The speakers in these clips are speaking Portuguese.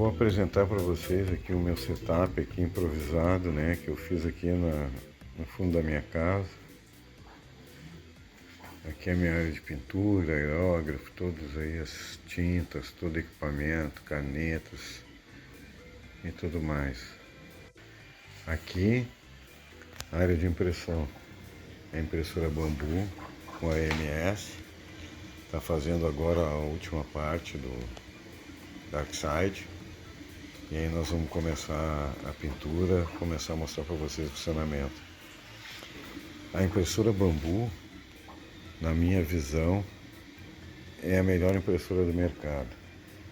Vou apresentar para vocês aqui o meu setup aqui improvisado, né, que eu fiz aqui no fundo da minha casa. Aqui é a minha área de pintura, aerógrafo, todas aí as tintas, todo equipamento, canetas e tudo mais. Aqui a área de impressão, a impressora Bambu com a AMS. Está fazendo agora a última parte do Darkside. E aí nós vamos começar a pintura, começar a mostrar para vocês o funcionamento. A impressora Bambu, na minha visão, é a melhor impressora do mercado.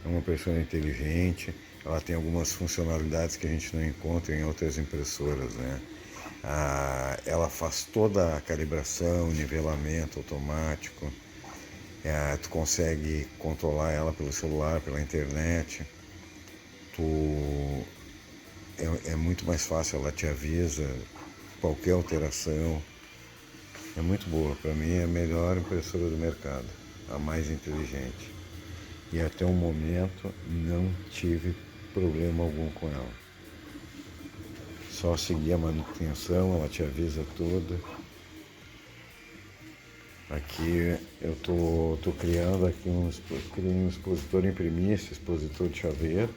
É uma impressora inteligente, ela tem algumas funcionalidades que a gente não encontra em outras impressoras, né? Ela faz toda a calibração, nivelamento automático, tu consegue controlar ela pelo celular, pela internet. É muito mais fácil, ela te avisa qualquer alteração. É muito boa, para mim é a melhor impressora do mercado, a mais inteligente. E até o momento não tive problema algum com ela. Só seguir a manutenção, ela te avisa tudo. Aqui eu tô criando aqui criei um expositor, imprimi esse expositor de chaveiro.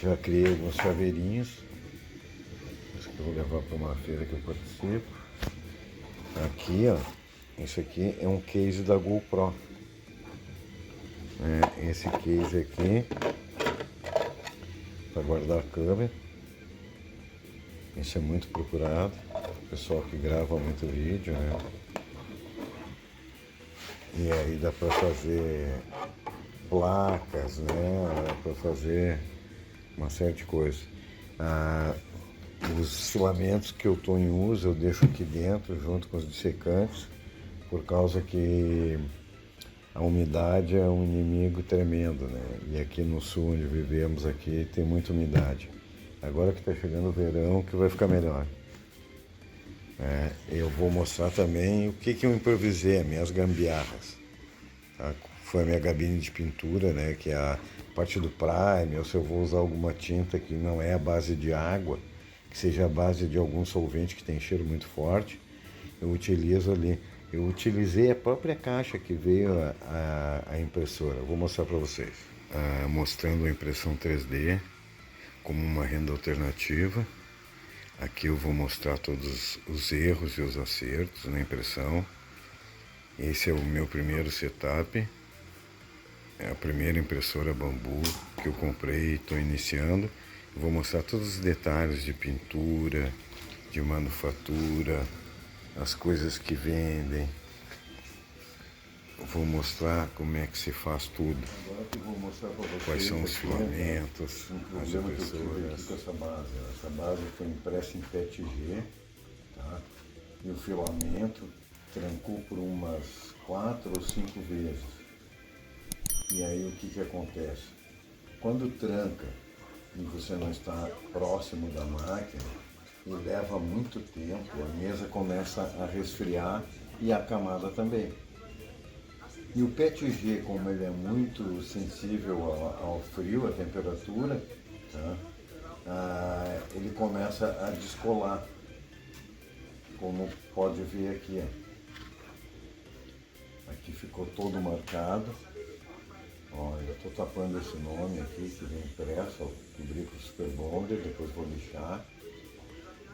Já criei alguns chaveirinhos. Esse que eu vou levar para uma feira que eu participo. Aqui, ó, isso aqui é um case da GoPro. Esse case aqui, para guardar a câmera. Esse é muito procurado. Pessoal que grava muito vídeo, né? E aí dá para fazer placas, né? Dá para fazer uma série de coisas. Os filamentos que eu estou em uso eu deixo aqui dentro junto com os dissecantes, por causa que a umidade é um inimigo tremendo, né? E aqui no sul onde vivemos aqui tem muita umidade. Agora que está chegando o verão que vai ficar melhor. Eu vou mostrar também o que eu improvisei, minhas gambiarras. Tá? Foi a minha gabine de pintura, né? Que é a parte do prime, ou se eu vou usar alguma tinta que não é a base de água, que seja a base de algum solvente que tem cheiro muito forte, eu utilizo ali. Eu utilizei a própria caixa que veio a impressora. Eu vou mostrar para vocês. Mostrando a impressão 3D como uma renda alternativa. Aqui eu vou mostrar todos os erros e os acertos na impressão. Esse é o meu primeiro setup. É a primeira impressora Bambu que eu comprei e estou iniciando. Vou mostrar todos os detalhes de pintura, de manufatura, as coisas que vendem. Vou mostrar como é que se faz tudo. Agora que eu vou mostrar para vocês quais são os filamentos, as impressoras. Essa base foi impressa em PETG, tá? E o filamento trancou por umas 4 ou 5 vezes. E aí o que acontece? Quando tranca e você não está próximo da máquina, e leva muito tempo, a mesa começa a resfriar e a camada também. E o PETG, como ele é muito sensível ao frio, à temperatura, tá? Ele começa a descolar, como pode ver aqui. Ó. Aqui ficou todo marcado. Ó, eu estou tapando esse nome aqui que vem impresso, ó, cobri com Super Bonder, depois vou lixar.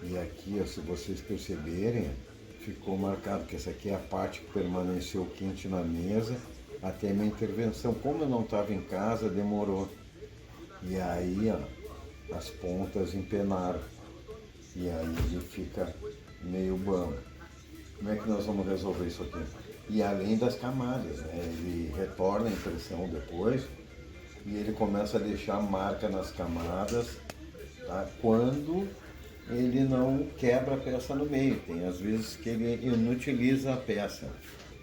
E aqui, ó, se vocês perceberem, ficou marcado que essa aqui é a parte que permaneceu quente na mesa até a minha intervenção. Como eu não estava em casa, demorou. E aí, ó, as pontas empenaram. E aí ele fica meio bambo. Como é que nós vamos resolver isso aqui? E além das camadas, né? Ele retorna a impressão depois e ele começa a deixar marca nas camadas, tá? Quando ele não quebra a peça no meio. Tem às vezes que ele inutiliza a peça,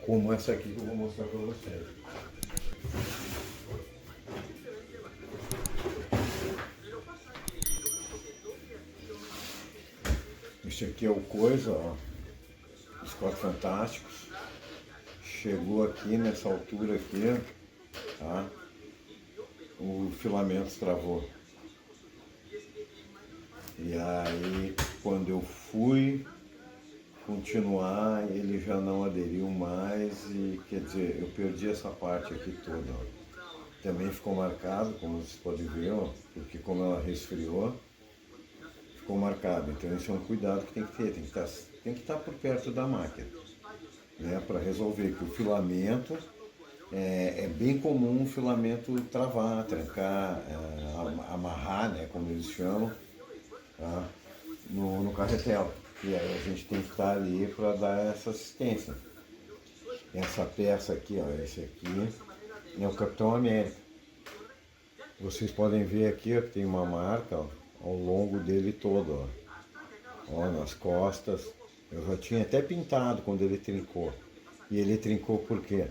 como essa aqui que eu vou mostrar para vocês. Esse aqui é o Coisa, ó, dos Quatro Fantásticos. Chegou aqui nessa altura aqui, tá? O filamento travou. E aí, quando eu fui continuar, ele já não aderiu mais e, quer dizer, eu perdi essa parte aqui toda. Ó. Também ficou marcado, como vocês podem ver, ó, porque como ela resfriou, ficou marcado. Então esse é um cuidado que tem que ter, tem que estar por perto da máquina, né, para resolver que o filamento é bem comum o filamento travar, trancar, amarrar, né, como eles chamam, tá, no carretel. E aí a gente tem que estar ali para dar essa assistência. Essa peça aqui, ó, esse aqui é o Capitão América. Vocês podem ver aqui, ó, que tem uma marca, ó, ao longo dele todo, ó, nas costas. Eu já tinha até pintado quando ele trincou. E ele trincou por quê?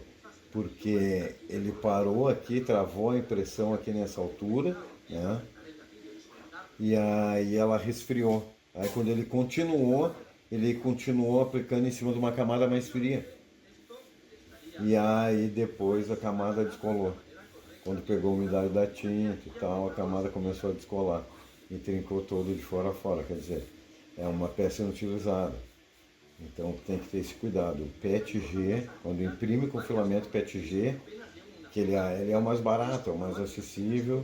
Porque ele parou aqui, travou a impressão aqui nessa altura, né? E aí ela resfriou. Aí quando ele continuou aplicando em cima de uma camada mais fria. E aí depois a camada descolou. Quando pegou a umidade da tinta e tal, a camada começou a descolar e trincou todo de fora a fora. Quer dizer, é uma peça inutilizada. Então tem que ter esse cuidado. O PETG, quando imprime com filamento PETG, que ele é o mais barato, é o mais acessível,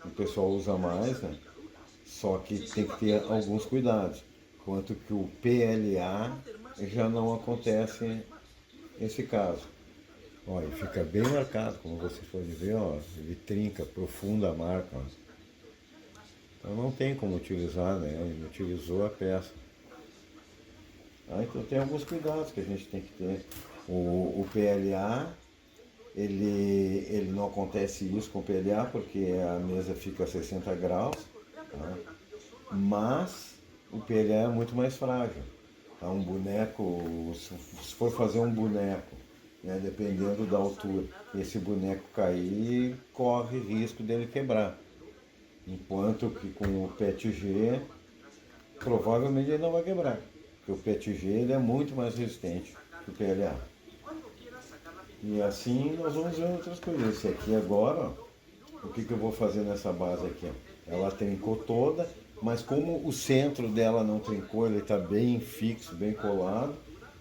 o pessoal usa mais, né? Só que tem que ter alguns cuidados. Quanto que o PLA já não acontece esse caso. Ó, ele fica bem marcado, como vocês podem ver, ó, ele trinca, profunda a marca. Ó. Então não tem como utilizar, né? Ele utilizou a peça. Então tem alguns cuidados que a gente tem que ter. O PLA, ele não acontece isso com o PLA porque a mesa fica a 60 graus, tá? Mas o PLA é muito mais frágil. Tá? Um boneco, se for fazer um boneco, né, dependendo da altura, esse boneco cair, corre risco dele quebrar. Enquanto que com o PETG, provavelmente ele não vai quebrar, porque o PETG ele é muito mais resistente que o PLA. E assim nós vamos ver outras coisas. Esse aqui agora, ó, o que eu vou fazer nessa base aqui? Ó? Ela trincou toda, mas como o centro dela não trincou, ele está bem fixo, bem colado,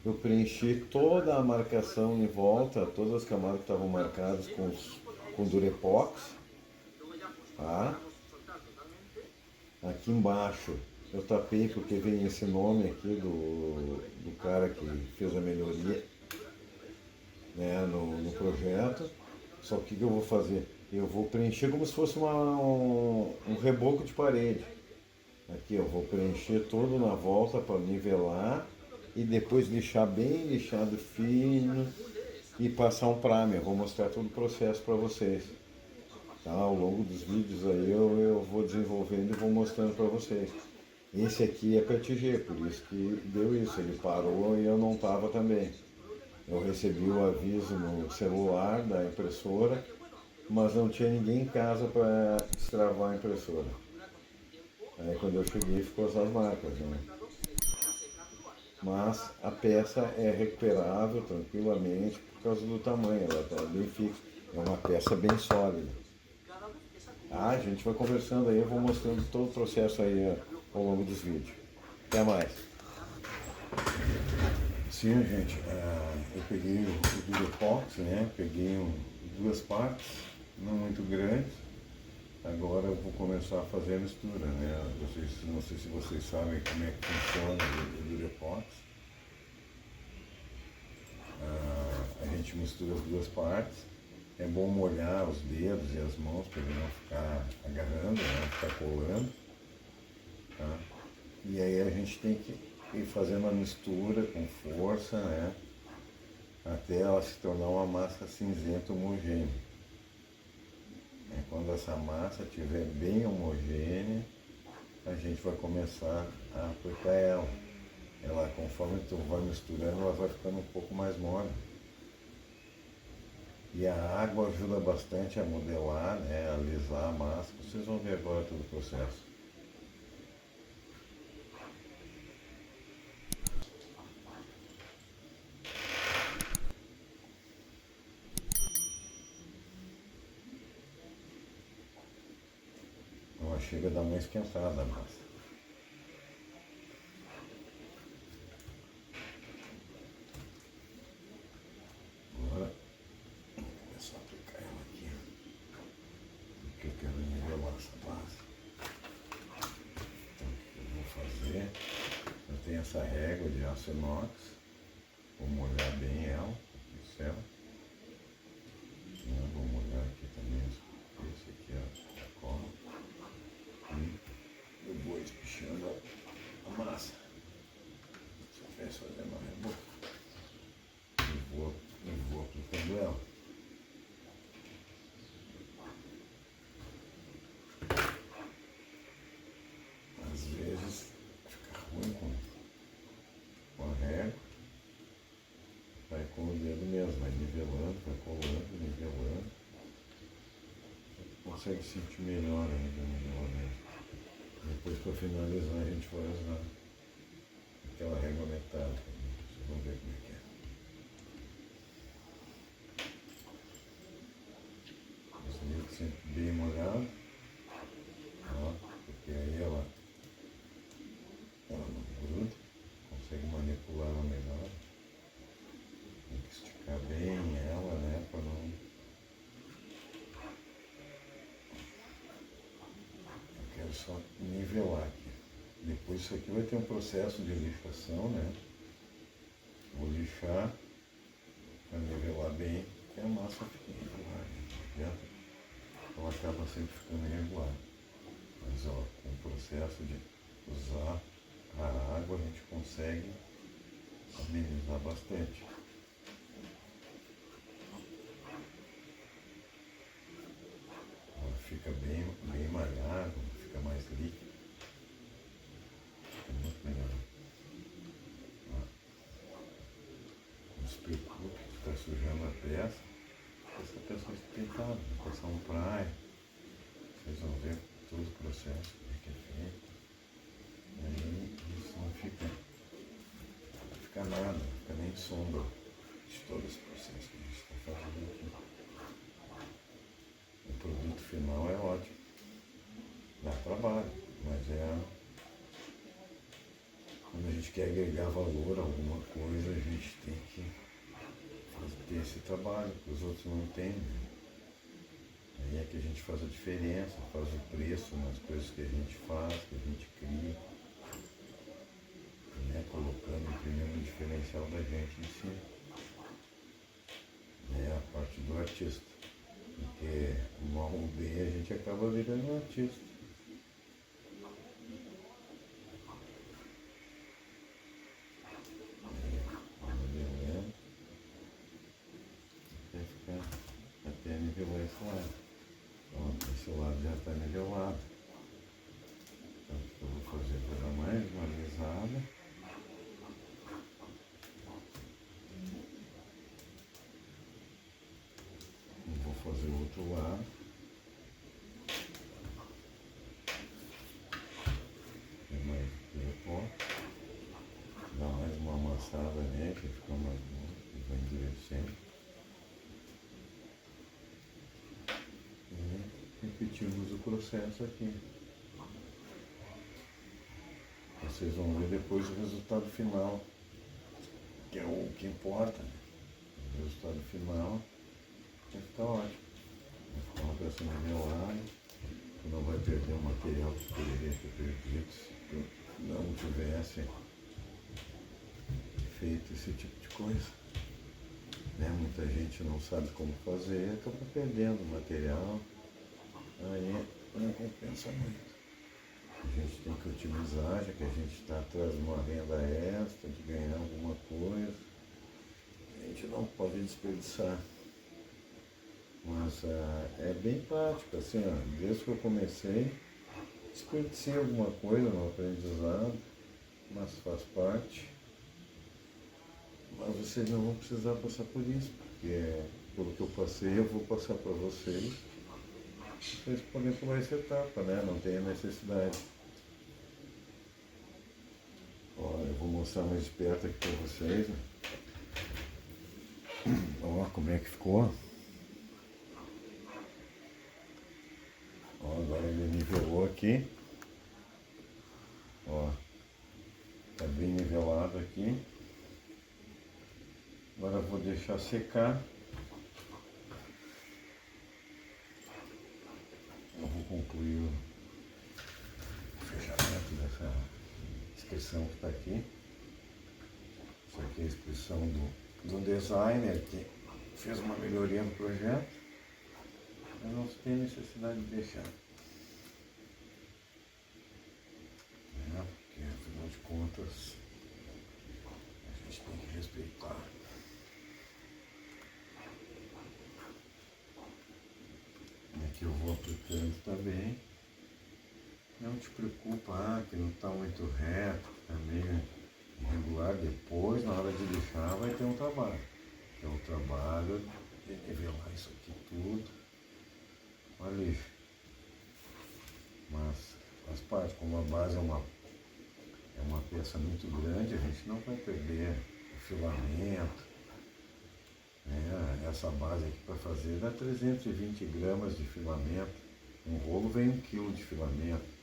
eu preenchi toda a marcação em volta, todas as camadas que estavam marcadas com Durepox. Tá? Aqui embaixo eu tapei porque vem esse nome aqui do cara que fez a melhoria, né, no projeto. Só que o que eu vou fazer? Eu vou preencher como se fosse um reboco de parede. Aqui eu vou preencher todo na volta para nivelar e depois lixar bem lixado fino e passar um primer. Vou mostrar todo o processo para vocês. Tá? Ao longo dos vídeos aí eu vou desenvolvendo e vou mostrando para vocês. Esse aqui é PETG, por isso que deu isso. Ele parou e eu não estava também. Eu recebi o aviso no celular da impressora, mas não tinha ninguém em casa para destravar a impressora. Aí quando eu cheguei ficou essas marcas, né? Mas a peça é recuperável tranquilamente por causa do tamanho, ela está bem fixa. É uma peça bem sólida. A gente vai conversando aí, eu vou mostrando todo o processo aí ao longo dos vídeos. Até mais. Sim, gente, eu peguei o Durepox, né? Peguei duas partes, não muito grandes. Agora eu vou começar a fazer a mistura, né? Não sei se vocês sabem como é que funciona o Durepox. A gente mistura as duas partes. É bom molhar os dedos e as mãos para ele não ficar agarrando, não ficar colando. Tá? E aí a gente tem que ir fazendo a mistura com força, né? Até ela se tornar uma massa cinzenta homogênea. Quando essa massa estiver bem homogênea, a gente vai começar a aplicar ela. Ela, conforme tu vai misturando, ela vai ficando um pouco mais mole. E a água ajuda bastante a modelar, né, a alisar a massa. Vocês vão ver agora todo o processo. Ela chega a dar uma esquentada a massa. massa, massa. Então, o que eu vou fazer? Eu tenho essa régua de aço inox. Vou molhar bem ela, no céu. Vou molhar aqui também esse aqui, ó, a cola. E eu vou espichando a massa. Se eu tivesse fazendo uma reboca, eu vou aplicando ela. Às vezes fica ruim com a régua. Vai com o dedo mesmo, vai nivelando, vai colando, nivelando. Consegue sentir melhor ainda o nivelamento. Depois, para finalizar, a gente vai usar aquela régua metálica. Vocês vão ver como é que é. Esse dedo sempre bem molhado, ó, porque aí ela não gruda, consegue manipular ela melhor. Tem que esticar bem ela, né, para não... Eu quero só nivelar aqui. Depois isso aqui vai ter um processo de lixação, né? Vou lixar para nivelar bem, porque a massa fica irregular, né? Ela acaba sempre ficando irregular. Mas ó, com o processo de usar a água a gente consegue amenizar bastante. Ela fica bem malhada, fica mais líquida. Fica muito melhor. Não se preocupe, está sujando a peça. Essa peça é espreitada, vai passar um praia. Vocês vão ver todo o processo, como é que é feito. E aí isso não fica nada, não fica nem sombra de todo esse processo que a gente está fazendo aqui. O produto final é ótimo. Dá trabalho, mas quando a gente quer agregar valor a alguma coisa, a gente tem que ter esse trabalho que os outros não têm. Né? Aí é que a gente faz a diferença, faz o preço nas coisas que a gente faz, que a gente cria, né? Colocando, imprimindo o diferencial da gente em si. É a parte do artista. Porque mal ou bem a gente acaba virando um artista. Até nivelar esse lado. Pronto, esse lado já está nivelado. Então, o que eu vou fazer para dar mais uma alisada. E vou fazer o outro lado. Tem mais pó. Dá mais uma amassada nele, que fica mais bom. E vai endurecendo. Repetimos o processo aqui. Vocês vão ver depois o resultado final, que é o que importa. Né? O resultado final vai ficar ótimo. Vai ficar uma peça nivelada, não vai perder o material que poderia ter perdido se não tivesse feito esse tipo de coisa. Né? Muita gente não sabe como fazer, acaba perdendo o material. Aí não compensa muito. A gente tem que otimizar, já que a gente está atrás de uma renda extra, de ganhar alguma coisa. A gente não pode desperdiçar. Mas é bem prático, assim, ó, desde que eu comecei, desperdicei alguma coisa no aprendizado, mas faz parte. Mas vocês não vão precisar passar por isso, porque pelo que eu passei, eu vou passar para vocês. Vocês podem pular essa etapa, né? Não tem a necessidade. Olha, eu vou mostrar mais de perto aqui para vocês. Né? Ó, como é que ficou. Ó, agora ele nivelou aqui. Ó, tá bem nivelado aqui. Agora eu vou deixar secar. Eu vou concluir o fechamento dessa inscrição que está aqui. Isso aqui é a inscrição do designer que fez uma melhoria no projeto, mas não se tem necessidade de deixar. Porque afinal de contas a gente tem que respeitar. E aqui eu vou aplicando também. Não te preocupa, que não está muito reto, que está meio irregular. Depois, na hora de lixar, vai ter um trabalho. Que é o trabalho de nivelar isso aqui tudo. Uma lixa. Mas faz parte, como a base é uma peça muito grande, a gente não vai perder o filamento. Essa base aqui para fazer dá 320 gramas de filamento. Um rolo vem 1 quilo de filamento.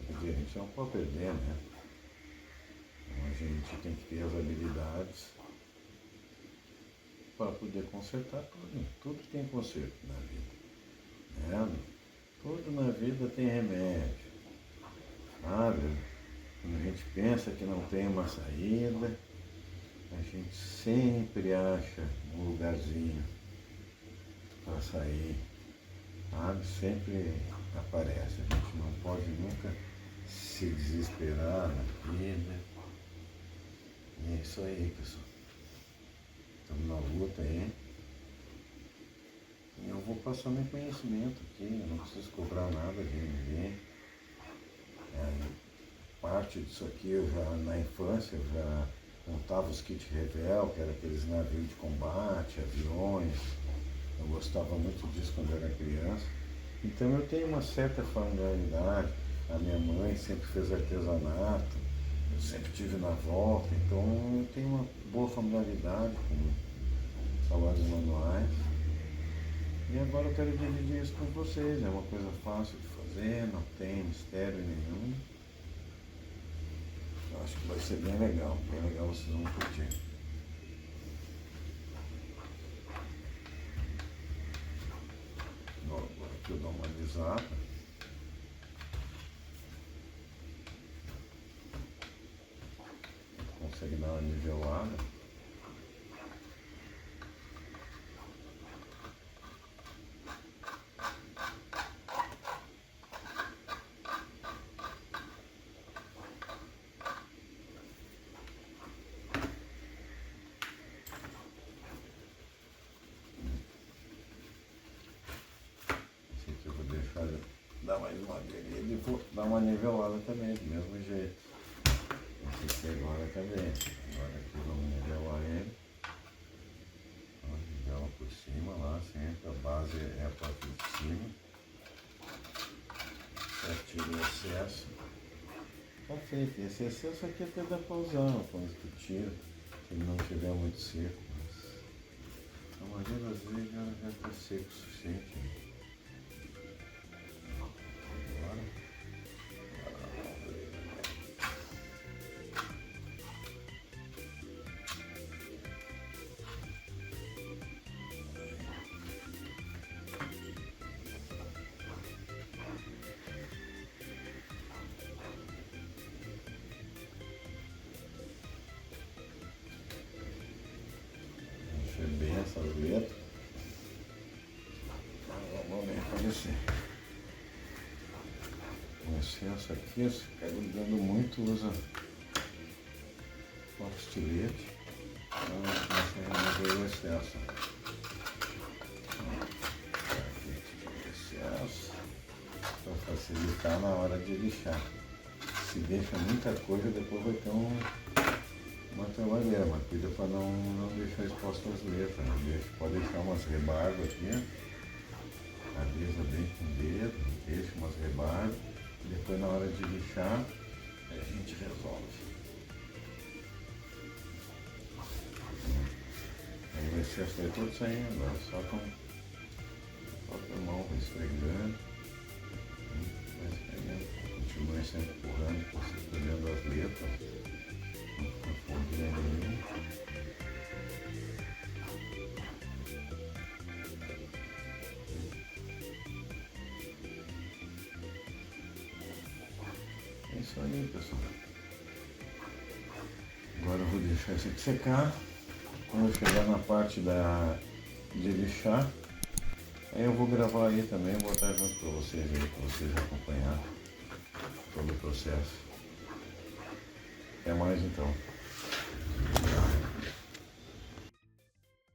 Quer dizer, a gente não pode perder, né? Então a gente tem que ter as habilidades para poder consertar tudo. Tudo tem conserto na vida. Tudo na vida tem remédio. Sabe? Quando a gente pensa que não tem uma saída, a gente sempre acha um lugarzinho para sair. Sabe? Sempre aparece. A gente não pode nunca se desesperar na vida. E é isso aí, pessoal. Estamos na luta aí. E eu vou passar meu conhecimento aqui, eu não preciso cobrar nada de ninguém. Parte disso aqui eu já, na infância, eu já montava os kits Revel, que eram aqueles navios de combate, aviões. Eu gostava muito disso quando eu era criança. Então eu tenho uma certa familiaridade. A minha mãe sempre fez artesanato, eu sempre tive na volta, então eu tenho uma boa familiaridade com trabalhos manuais. E agora eu quero dividir isso com vocês, é uma coisa fácil de fazer, não tem mistério nenhum. Eu acho que vai ser bem legal vocês vão curtir. Agora aqui eu dou uma alisada. Consegue dar uma nivelada. Esse aqui eu vou deixar ele dar mais uma aderida e vou dar uma nivelada também, do mesmo jeito. Esse aqui agora também. Agora aqui vamos nivelar ele. Nivela por cima lá, sempre. A base é a parte de cima. Já tira o excesso. Tá feito. Esse excesso aqui até dá pra usar quando tu tira. Se ele não estiver muito seco. Mas a maioria das vezes já está seco o suficiente. Bem essas letras. Vamos bem aparecer. O excesso aqui, se ficar grudando muito, usa o estilete. Então começa a remover o excesso. Aqui tira o excesso para facilitar na hora de lixar. Se deixa muita coisa, depois vai ter uma trabalheira, mas cuida para não deixar exposto as letras, né? Pode deixar umas rebarbas aqui, alisa bem com o dedo, deixa umas rebarbas, e depois na hora de lixar, a gente resolve. Aí o excesso vai todo saindo, agora só com a mão, vai esfregando, continua sempre empurrando, olhando as letras. Isso aí, pessoal. Agora eu vou deixar isso aqui secar. Quando eu chegar na parte de lixar, aí eu vou gravar aí também, vou botar junto para vocês aí, para vocês acompanhar todo o processo. Até mais então.